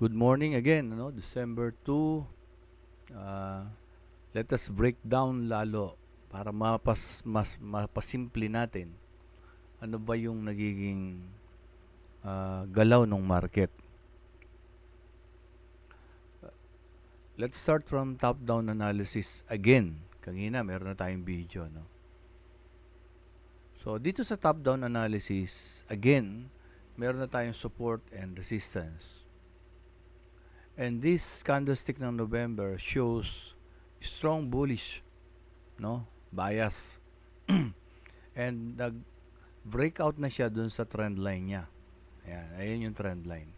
Good morning again, December 2. Uh, Let us break down lalo para mas mapasimple natin ano ba yung nagiging galaw ng market. Let's start from top-down analysis again. Kanina meron na tayong video, no? So dito sa top-down analysis, again, meron na tayong support and resistance. And this candlestick ng November shows strong bullish, no? Bias. And nag-breakout na siya dun sa trend line niya. Ayan yung trend line.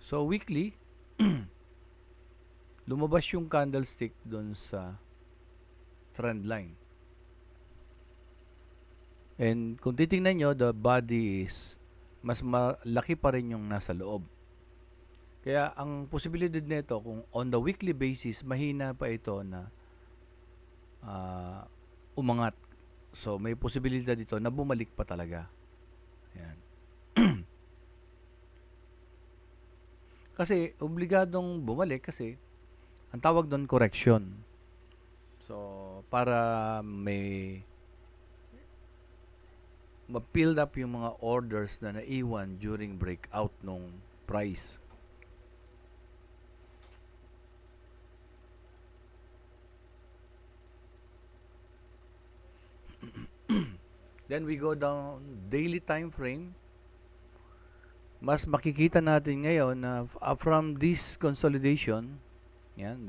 So weekly, lumabas yung candlestick dun sa trend line. And kung titingnan nyo, the body is mas malaki pa rin yung nasa loob. Kaya ang posibilidad nito, kung on the weekly basis, mahina pa ito na umangat. So may posibilidad dito na bumalik pa talaga. Ayan. Kasi obligadong bumalik kasi ang tawag doon correction. So para may ma-build up yung mga orders na naiwan during breakout nung price. Then we go down daily time frame. Mas makikita natin ngayon na from this consolidation, yan,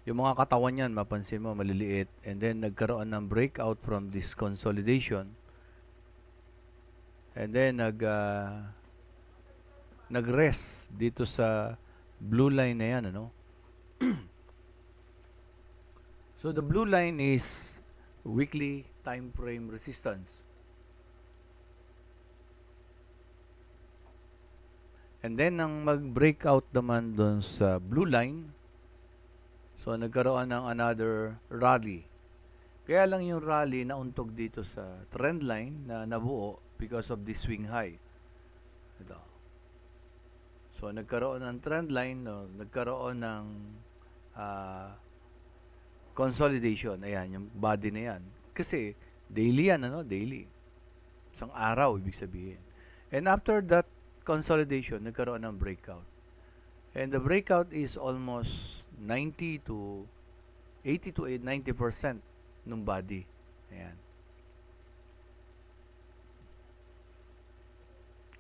yung mga katawan niyan, mapansin mo, maliliit. And then nagkaroon ng breakout from this consolidation. And then nag-rest dito sa blue line na yan, ano? So the blue line is weekly time frame resistance. And then nang mag-breakout naman doon sa blue line, so nagkaroon ng another rally. Kaya lang yung rally nauntog dito sa trend line na nabuo because of this swing high. Ito. So nagkaroon ng trend line, no, nagkaroon ng consolidation. Ayan, yung body na yan. Kasi daily yan, ano? Daily. Isang araw, ibig sabihin. And after that consolidation, nagkaroon ng breakout. And the breakout is almost 90 to 80 to 90% ng body. Ayan.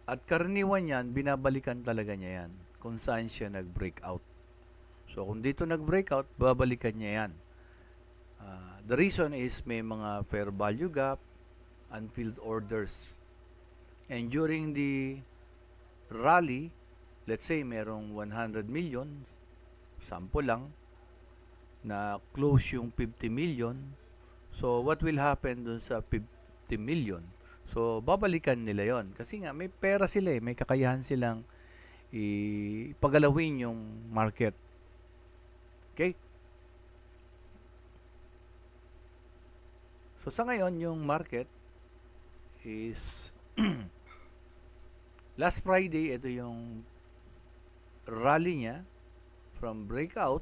At karaniwan yan, binabalikan talaga niya yan kung saan siya nag-breakout. So kung dito nag-breakout, babalikan niya yan. The reason is may mga fair value gap, unfilled orders. And during the rally, let's say merong 100 million, sample lang, na close yung 50 million. So, what will happen dun sa 50 million? So, babalikan nila yon. Kasi nga, may pera sila may kakayahan silang ipagalawin yung market. Okay? So, sa ngayon, yung market is last Friday, ito yung rally niya from breakout.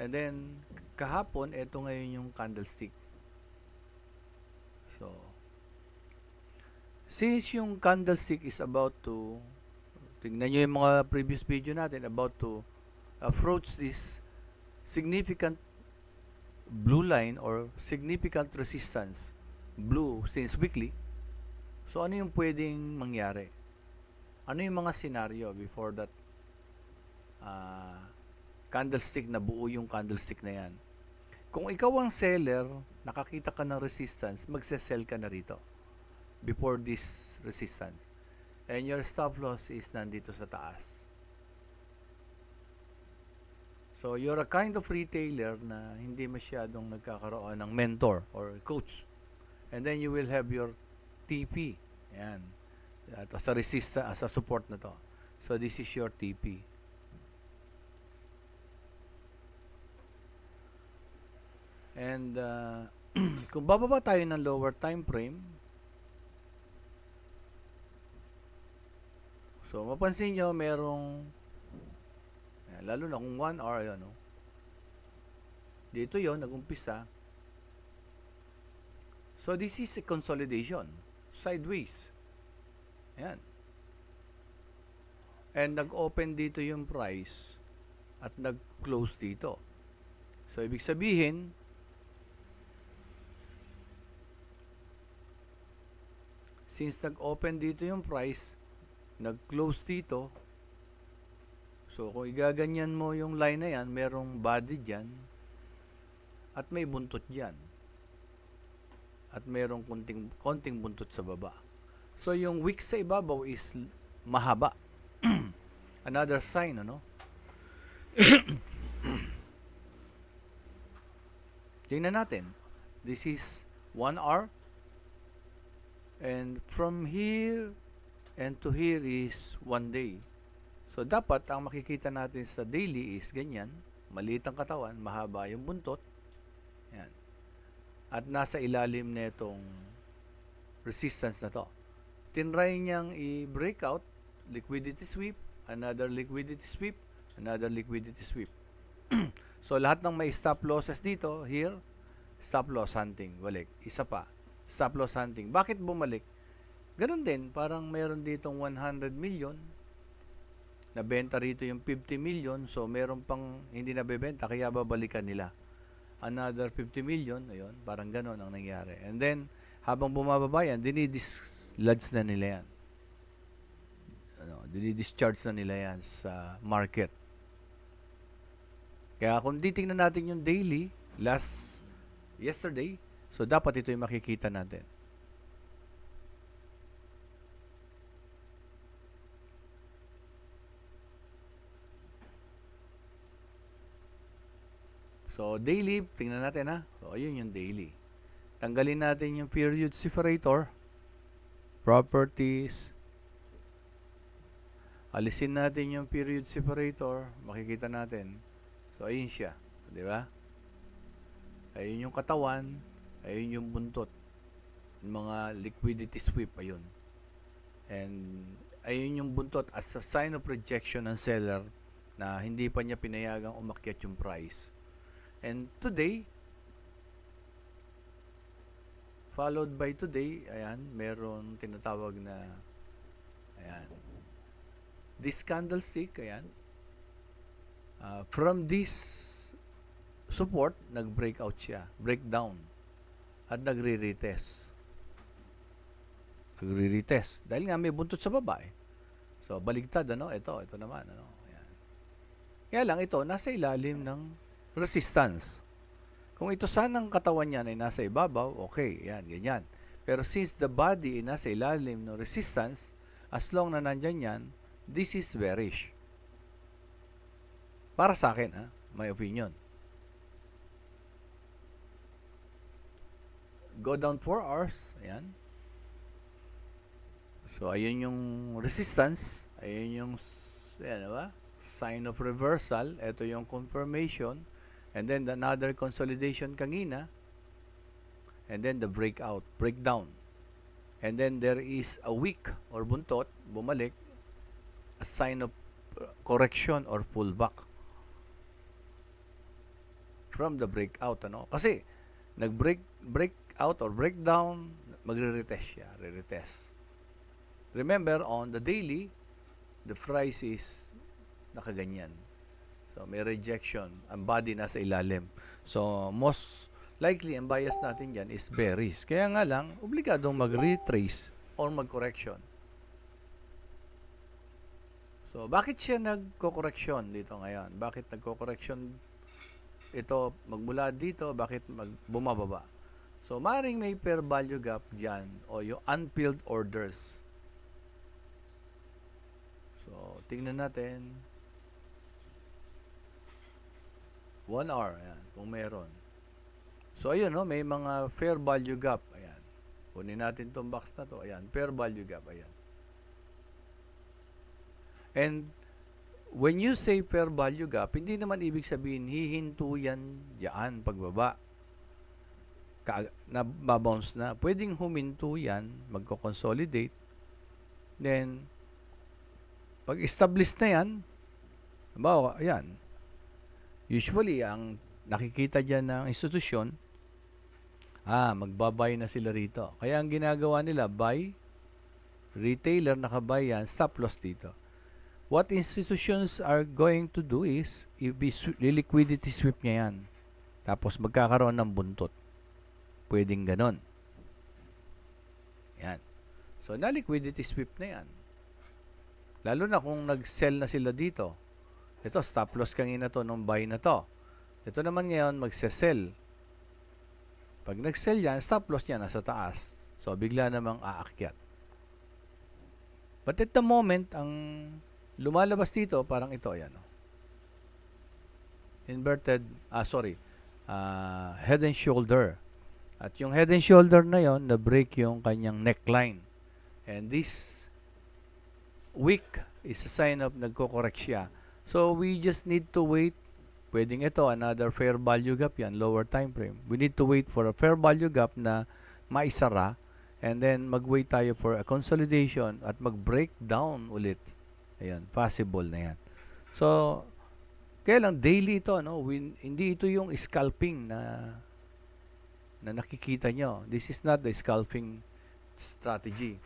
And then, kahapon, ito ngayon yung candlestick. So, since yung candlestick is about to, tingnan nyo yung mga previous video natin, about to approach this significant blue line or significant resistance, blue, since weekly. So, ano yung pwedeng mangyari? Ano yung mga scenario before that candlestick na buo yung candlestick na yan? Kung ikaw ang seller, nakakita ka ng resistance, magse-sell ka na rito before this resistance. And your stop loss is nandito sa taas. So, you're a kind of retailer na hindi masyadong nagkakaroon ng mentor or coach. And then you will have your TP. Yan. As a resistance, as a support na to. So, this is your TP. And kung bababa tayo ng lower time frame, So, mapansin nyo, merong, lalo na kung 1 hour, ano, dito yon nag-umpisa. So, this is a consolidation. Sideways. Ayan. And nag-open dito yung price at nag-close dito. So, ibig sabihin, since nag-open dito yung price, nag-close dito, so kung igaganyan mo yung line na yan, merong body dyan, at may buntot dyan. At merong konting buntot sa baba. So, yung wick sa ibabaw is mahaba. Another sign, ano? Tingnan natin. This is 1 hour. And from here and to here is 1 day. So, dapat ang makikita natin sa daily is ganyan. Maliit ang katawan, mahaba yung buntot. Yan. At nasa ilalim netong resistance na to. Tinry niyang i-breakout, liquidity sweep, another liquidity sweep, another liquidity sweep. So, lahat ng may stop losses dito, here, stop loss hunting, balik. Isa pa, stop loss hunting. Bakit bumalik? Ganun din, parang mayroon ditong 100 million, nabenta rito yung 50 million, so meron pang hindi nabebenta, kaya babalikan nila. Another 50 million, ayun, parang ganun ang nangyari. And then, habang bumababa yan, dinidislodge na nila yan. Dinidischarge na nila yan sa market. Kaya kung titingnan natin yung daily, yesterday, so dapat ito yung makikita natin. So, daily, tingnan natin ha. So, ayun yung daily. Tanggalin natin yung period separator, properties, alisin natin yung period separator, makikita natin. So, ayun siya. Di ba? Ayun yung katawan, ayun yung buntot. Yung mga liquidity sweep, ayun. And, ayun yung buntot as a sign of rejection ng seller na hindi pa niya pinayagang umakyat yung price. And today, followed by today, ayan, meron tinatawag na, ayan, this candlestick, ayan, from this support, nag-breakout siya, breakdown, at nagre-retest. Nagre-retest. Dahil nga may buntot sa baba eh. So, baligtad, ano? Ito naman, ano? Ayan. Kaya lang, ito, nasa ilalim ng resistance. Kung ito sanang katawan niyan ay nasa ibabaw, okay, yan, ganyan. Pero since the body ay nasa ilalim ng resistance, as long na nandyan yan, this is bearish. Para sa akin, ha? My opinion. Go down 4 hours, ayan. So, ayun yung resistance, ayun yung, ayan, ba? Sign of reversal, ito yung confirmation, and then another consolidation kanina, and then the breakdown. And then there is a wick or buntot, bumalik, a sign of correction or pullback from the breakout, ano? Kasi breakout or breakdown, magre-retest siya, re-retest. Remember, on the daily, the price is nakaganyan. So, may rejection. Ang body nasa ilalim. So, most likely, ang bias natin dyan is bearish. Kaya nga lang, obligadong mag-retrace or mag-correction. So, bakit siya nagko-correction dito ngayon? Bakit nagko-correction ito magmula dito? Bakit bumababa? So, maring may fair value gap dyan o yung unfilled orders. So, tingnan natin. 1 hour, ayan, kung meron. So, ayun, no, may mga fair value gap, ayan. Kunin natin tong box na to, ayan, fair value gap, ayan. And, when you say fair value gap, hindi naman ibig sabihin, hihinto yan dyan, pagbaba. Nababounce na. Pwedeng huminto yan, magko-consolidate, then, Pag established na yan, halimbawa, ayan, usually, ang nakikita dyan ng institusyon, magbabay na sila rito. Kaya ang ginagawa nila, buy, retailer, nakabay yan, stop loss dito. What institutions are going to do is, liquidity sweep niya yan. Tapos magkakaroon ng buntot. Pwedeng ganon. Yan. So, na-liquidity sweep na yan. Lalo na kung nag-sell na sila dito. Ito, stop loss kanina to nung buy na to. Ito naman ngayon, magse-sell. Pag nag-sell yan, stop loss niya nasa taas. So, bigla namang aakyat. But at the moment, ang lumalabas dito, parang ito, ayan. Inverted, head and shoulder. At yung head and shoulder na yon, na-break yung kanyang neckline. And this week is a sign of nagko-correct siya. So, we just need to wait. Pwedeng ito, another fair value gap yan, lower time frame. We need to wait for a fair value gap na maisara. And then, mag-wait tayo for a consolidation at mag-break down ulit. Ayan, possible na yan. So, kaya lang, daily ito, no? Hindi ito yung scalping na nakikita nyo. This is not the scalping strategy.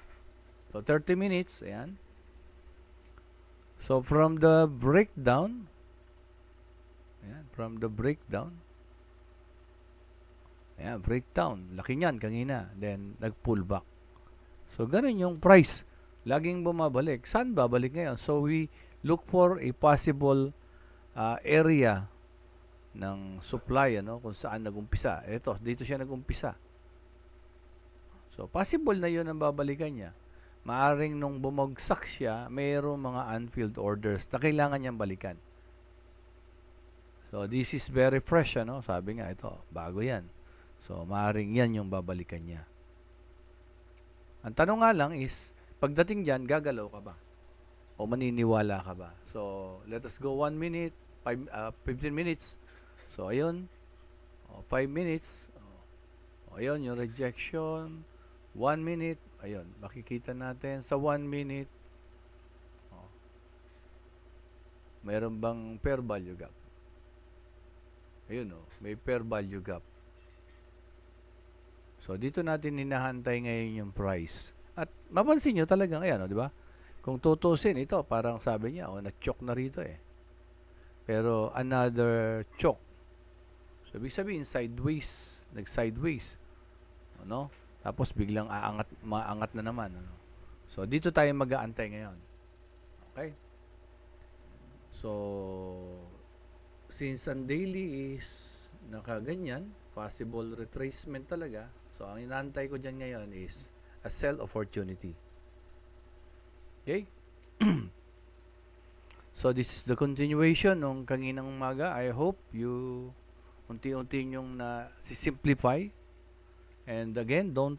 So, 30 minutes, ayan. So, from the breakdown, breakdown, laki niyan kanina, then nag-pull back. So, ganun yung price. Laging bumabalik. Saan babalik ngayon? So, we look for a possible area ng supply, kung saan nag-umpisa. Ito, dito siya nag-umpisa. So, possible na yun ang babalikan niya. Maaring nung bumagsak siya, mayroong mga unfilled orders na kailangan niyang balikan. So, this is very fresh, Sabi nga, ito, bago yan. So, maaring yan yung babalikan niya. Ang tanong nga lang is, pagdating dyan, gagalaw ka ba? O maniniwala ka ba? So, let us go 1 minute, 15 minutes. So, ayun. 5 minutes. Ayun, yung rejection. 1 minute. Ayun, makikita natin sa 1 minute. Mayroon bang fair value gap? Ayun, may fair value gap. So, dito natin hinahantay ngayon yung price. At mapansin nyo talagang, ayan, di ba? Kung tutusin, ito, parang sabi niya, na-choke na rito eh. Pero, another choke. So, ibig sabihin, sideways, nag-sideways. Tapos, biglang maangat na naman. So, dito tayo mag-aantay ngayon. Okay? So, since ang daily is nakaganyan, possible retracement talaga. So, ang inaantay ko dyan ngayon is a sell opportunity. Okay? So, this is the continuation ng kaninang umaga. I hope you unti-unti nyong na-simplify. And again, don't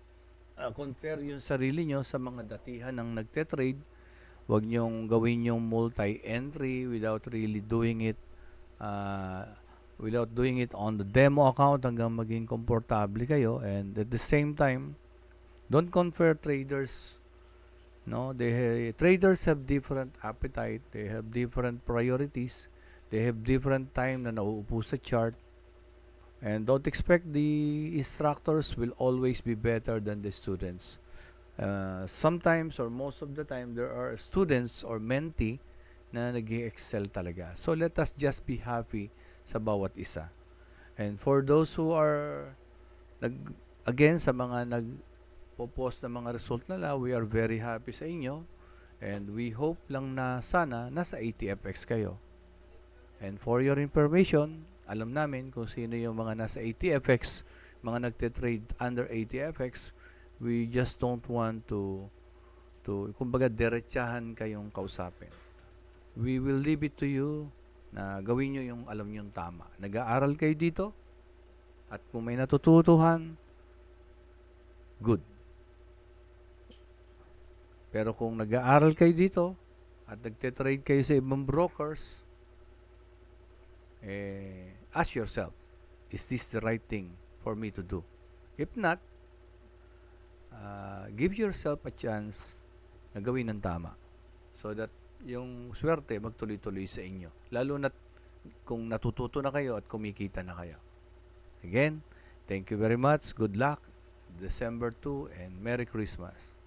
compare yung sarili nyo sa mga datihan ng nagte-trade. Huwag nyong gawin yung multi-entry without really doing it on the demo account hanggang maging komportable kayo. And at the same time, don't compare traders. Traders have different appetite. They have different priorities. They have different time na nauupo sa chart. And don't expect the instructors will always be better than the students. Sometimes or most of the time, there are students or mentee na nag-excel talaga. So, let us just be happy sa bawat isa. And for those who are, sa mga nagpo-post ng mga result nila, we are very happy sa inyo. And we hope lang na sana nasa ATFX kayo. And for your information, alam namin kung sino yung mga nasa ATFX, mga nagte-trade under ATFX. We just don't want to kumbaga, diretsahan kayong kausapin. We will leave it to you na gawin nyo yung alam nyo tama. Nag-aaral kayo dito, at kung may natututuhan, good. Pero kung nag-aaral kayo dito, at nagte-trade kayo sa ibang brokers, ask yourself, is this the right thing for me to do? If not, give yourself a chance na gawin ng tama so that yung swerte magtuloy-tuloy sa inyo. Lalo na kung natututo na kayo at kumikita na kayo. Again, thank you very much. Good luck. December 2 and Merry Christmas.